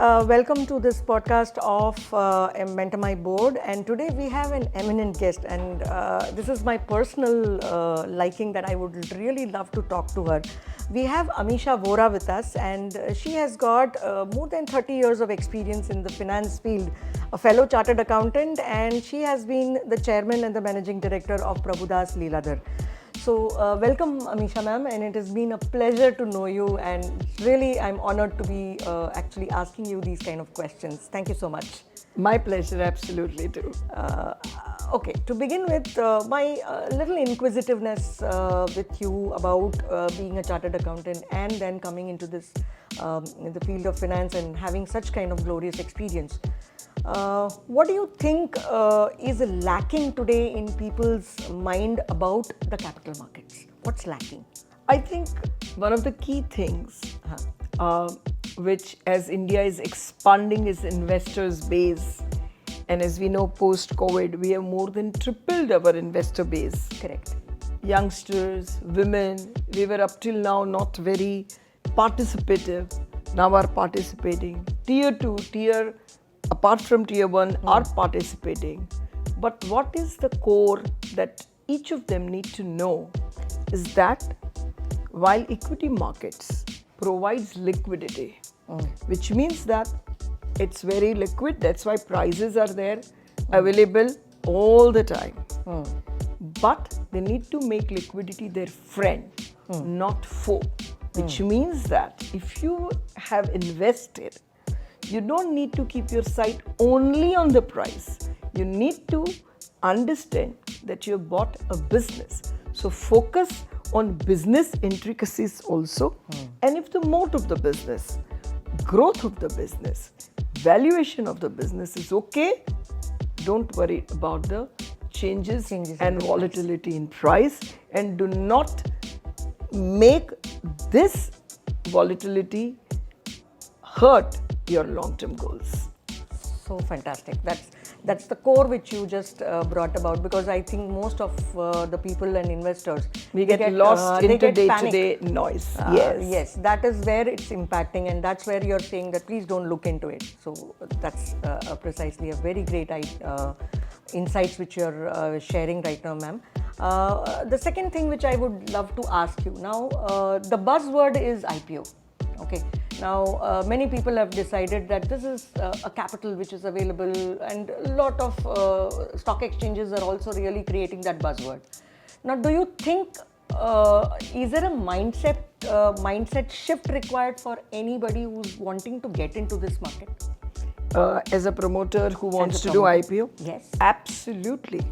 welcome to this podcast of MentorMyBoard, and today we have an eminent guest, and this is my personal liking that I would really love to talk to her. We have Amisha Vora with us, and she has got more than 30 years of experience in the finance field, a fellow chartered accountant, and she has been the chairman and the managing director of Prabhudas Lilladher. So welcome Amisha ma'am, and it has been a pleasure to know you, and really I'm honored to be actually asking you these kind of questions. Thank you so much. My pleasure, absolutely too. Okay, to begin with, my little inquisitiveness with you about being a chartered accountant and then coming into this in the field of finance and having such kind of glorious experience. What do you think is lacking today in people's mind about the capital markets? What's lacking? I think one of the key things which as India is expanding its investors base, and as we know post-COVID, we have more than tripled our investor base. Correct. Youngsters, women, we were up till now not very participative, now are participating. Tier 2, apart from tier 1 are participating. But what is the core that each of them need to know is that while equity markets provides liquidity, which means that it's very liquid, that's why prices are there available all the time. But they need to make liquidity their friend, not foe, which means that if you have invested, you don't need to keep your sight only on the price. You need to understand that you have bought a business. So focus on business intricacies also. And if the moat of the business, growth of the business, valuation of the business is okay, don't worry about the changes and volatility in price, and do not make this volatility hurt your long-term goals. So fantastic. That's the core which you just brought about, because I think most of the people and investors we get lost into day-to-day noise. Yes, that is where it's impacting, and that's where you're saying that please don't look into it. So that's precisely a very great insights which you're sharing right now, ma'am. The second thing which I would love to ask you now, the buzzword is IPO. Okay. Now, many people have decided that this is a capital which is available, and a lot of stock exchanges are also really creating that buzzword. Now, do you think is there a mindset shift required for anybody who's wanting to get into this market? As a promoter who wants to do IPO? Yes. Absolutely.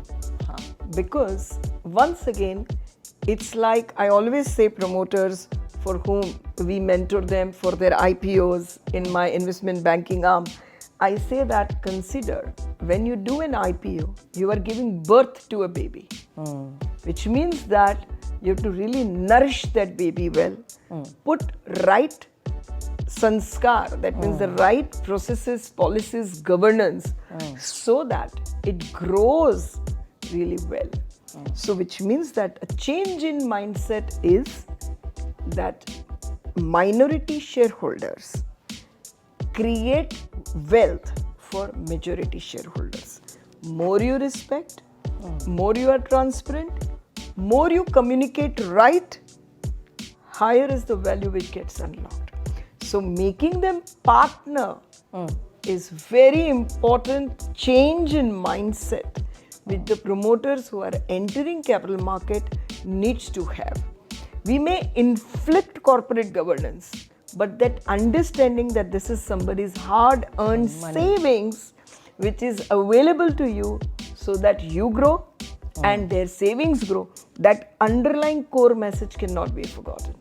Because once again, it's like I always say promoters for whom we mentor them for their IPOs in my investment banking arm, I say that consider when you do an IPO, you are giving birth to a baby, which means that you have to really nourish that baby well, put right sanskar, that means the right processes, policies, governance, so that it grows really well. So which means that a change in mindset is that minority shareholders create wealth for majority shareholders. More you respect, more you are transparent, more you communicate right, higher is the value which gets unlocked. So making them partner is very important change in mindset which the promoters who are entering capital market needs to have. We may inflict corporate governance, but that understanding that this is somebody's hard-earned savings which is available to you so that you grow and their savings grow, that underlying core message cannot be forgotten.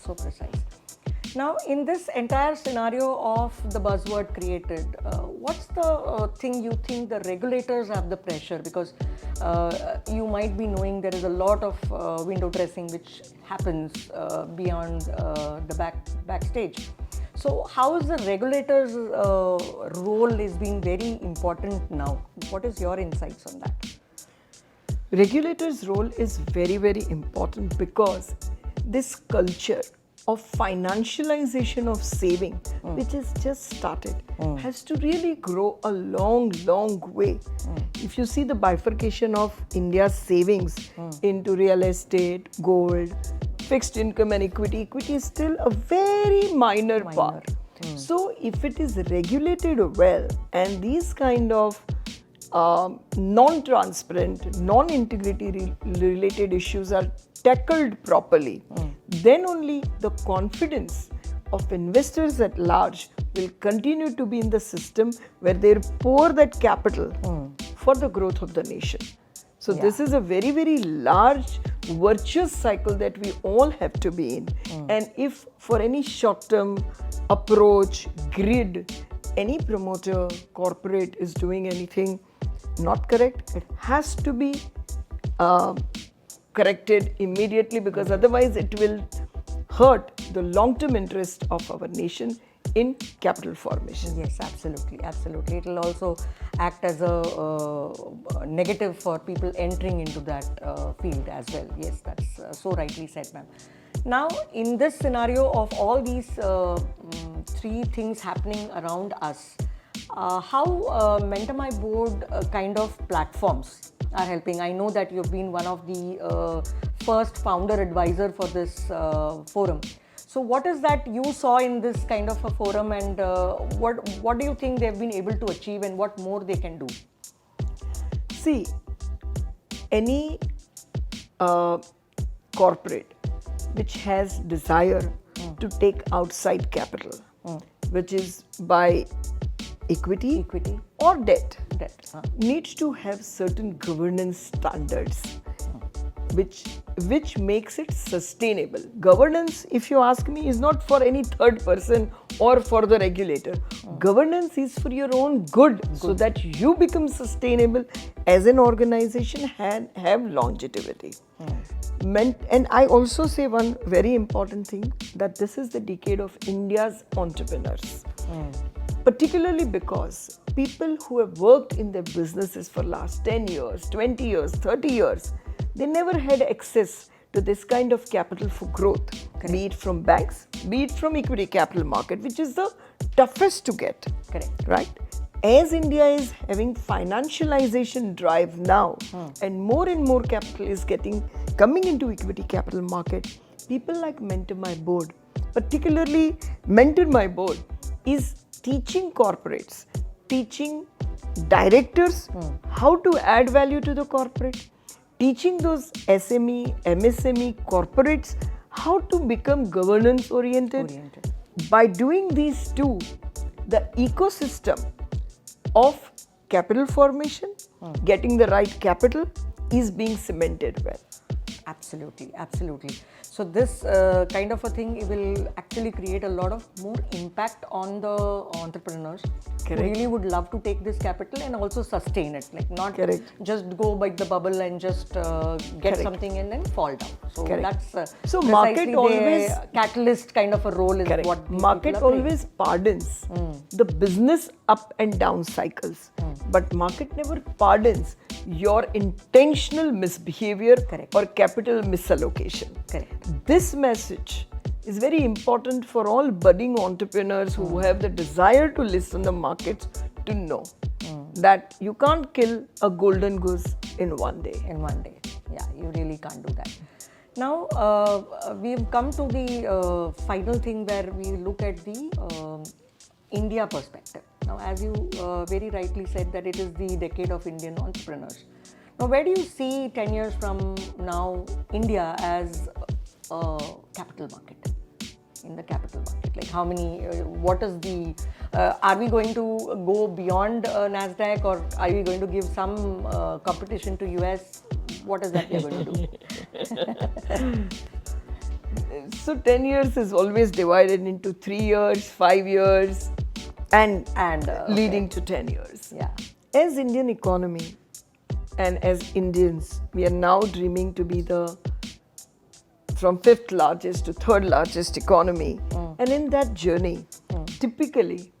So precise. Now, in this entire scenario of the buzzword created, what's the thing you think the regulators have the pressure? Because you might be knowing there is a lot of window dressing which happens beyond the backstage. So, how is the regulators' role is being very important now? What is your insights on that? Regulators' role is very, very important because this culture of financialization of saving, which has just started, has to really grow a long, long way. If you see the bifurcation of India's savings into real estate, gold, fixed income and equity, equity is still a very minor part. So if it is regulated well and these kind of non-transparent, non-integrity related issues are tackled properly, then only the confidence of investors at large will continue to be in the system where they pour that capital for the growth of the nation. So this is a very, very large virtuous cycle that we all have to be in. And if for any short-term approach, grid, any promoter, corporate is doing anything not correct, it has to be corrected immediately, because otherwise it will hurt the long-term interest of our nation in capital formation. Yes, absolutely, absolutely. It will also act as a negative for people entering into that field as well. Yes, that's so rightly said, ma'am. Now, in this scenario of all these three things happening around us, how MentorMyBoard kind of platforms are helping? I know that you've been one of the first founder advisor for this forum. So what is that you saw in this kind of a forum, and what do you think they've been able to achieve and what more they can do? See, any corporate which has desire to take outside capital, which is by equity or debt, needs to have certain governance standards which makes it sustainable. Governance, if you ask me, is not for any third person or for the regulator. Governance is for your own good, so that you become sustainable as an organization and have longevity. And I also say one very important thing, that this is the decade of India's entrepreneurs. Particularly because people who have worked in their businesses for last 10 years, 20 years, 30 years, they never had access to this kind of capital for growth, be it from banks, be it from equity capital market, which is the toughest to get. Right? As India is having financialization drive now, and more capital is coming into equity capital market, people like MentorMyBoard, particularly MentorMyBoard, is teaching corporates, teaching directors how to add value to the corporate, teaching those SME, MSME corporates how to become governance oriented. By doing these two, the ecosystem of capital formation, getting the right capital, is being cemented well. Absolutely, absolutely. So this kind of a thing will actually create a lot of more impact on the entrepreneurs who really would love to take this capital and also sustain it, like not just go by the bubble and just get something and then fall down. So that's so market always catalyst kind of a role is what market always pardons the business up and down cycles, but market never pardons your intentional misbehavior or capital misallocation. This message is very important for all budding entrepreneurs who have the desire to list on the markets to know that you can't kill a golden goose in one day. Yeah, you really can't do that. Now, we've come to the final thing where we look at the India perspective. Now, as you very rightly said, that it is the decade of Indian entrepreneurs. Now, where do you see 10 years from now India as a capital market? In the capital market, like how many, what is the, are we going to go beyond NASDAQ, or are we going to give some competition to US? What is that we are going to do? So 10 years is always divided into 3 years, 5 years, and leading to 10 years. Yeah. As Indian economy and as Indians, we are now dreaming to be from 5th largest to 3rd largest economy. And in that journey, typically,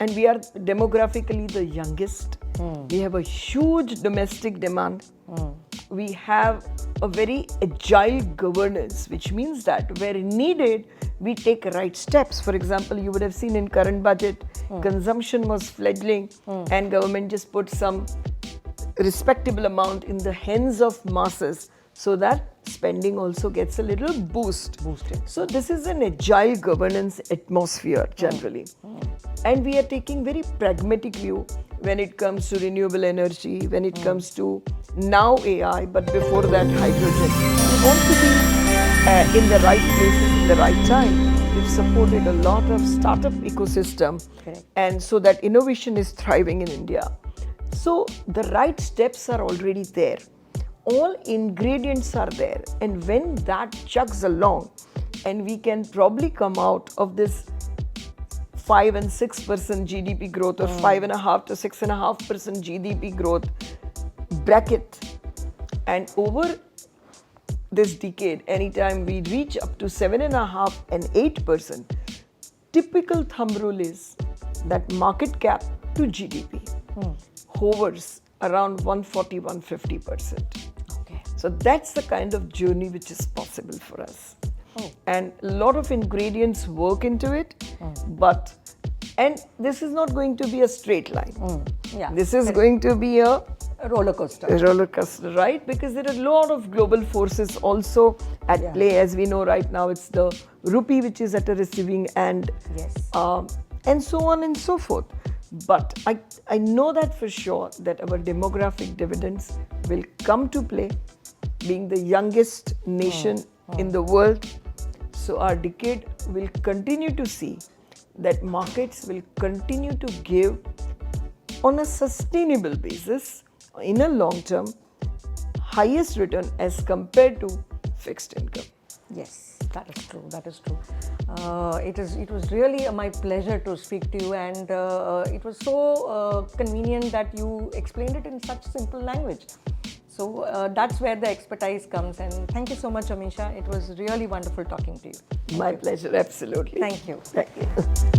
and we are demographically the youngest, we have a huge domestic demand. We have a very agile governance, which means that where needed, we take right steps. For example, you would have seen in current budget, consumption was fledgling and government just put some respectable amount in the hands of masses so that spending also gets a little boosted. So this is an agile governance atmosphere generally. And we are taking very pragmatic view when it comes to renewable energy, when it comes to now AI, but before that hydrogen. We want to be in the right places in the right time. We've supported a lot of startup ecosystem. Correct. And so that innovation is thriving in India. So the right steps are already there. All ingredients are there. And when that chugs along, and we can probably come out of this 5 and 6% GDP growth or 5.5 to 6.5% GDP growth bracket, and over this decade, anytime we reach up to 7.5 and 8%, typical thumb rule is that market cap to GDP hovers around 140, 150%. Okay. So that's the kind of journey which is possible for us. And a lot of ingredients work into it, and this is not going to be a straight line. Yeah. This is going to be a roller coaster. roller coaster, right? Because there are a lot of global forces also at play. As we know right now, it's the rupee which is at a receiving end, Yes. and so on and so forth. But I know that for sure that our demographic dividends will come to play, being the youngest nation in the world. So our decade will continue to see that markets will continue to give on a sustainable basis, in a long term, highest return as compared to fixed income. Yes, that is true. That is true. It was really my pleasure to speak to you, and it was so convenient that you explained it in such simple language. So that's where the expertise comes. And thank you so much, Amisha. It was really wonderful talking to you. My pleasure, absolutely. Thank you. Thank you.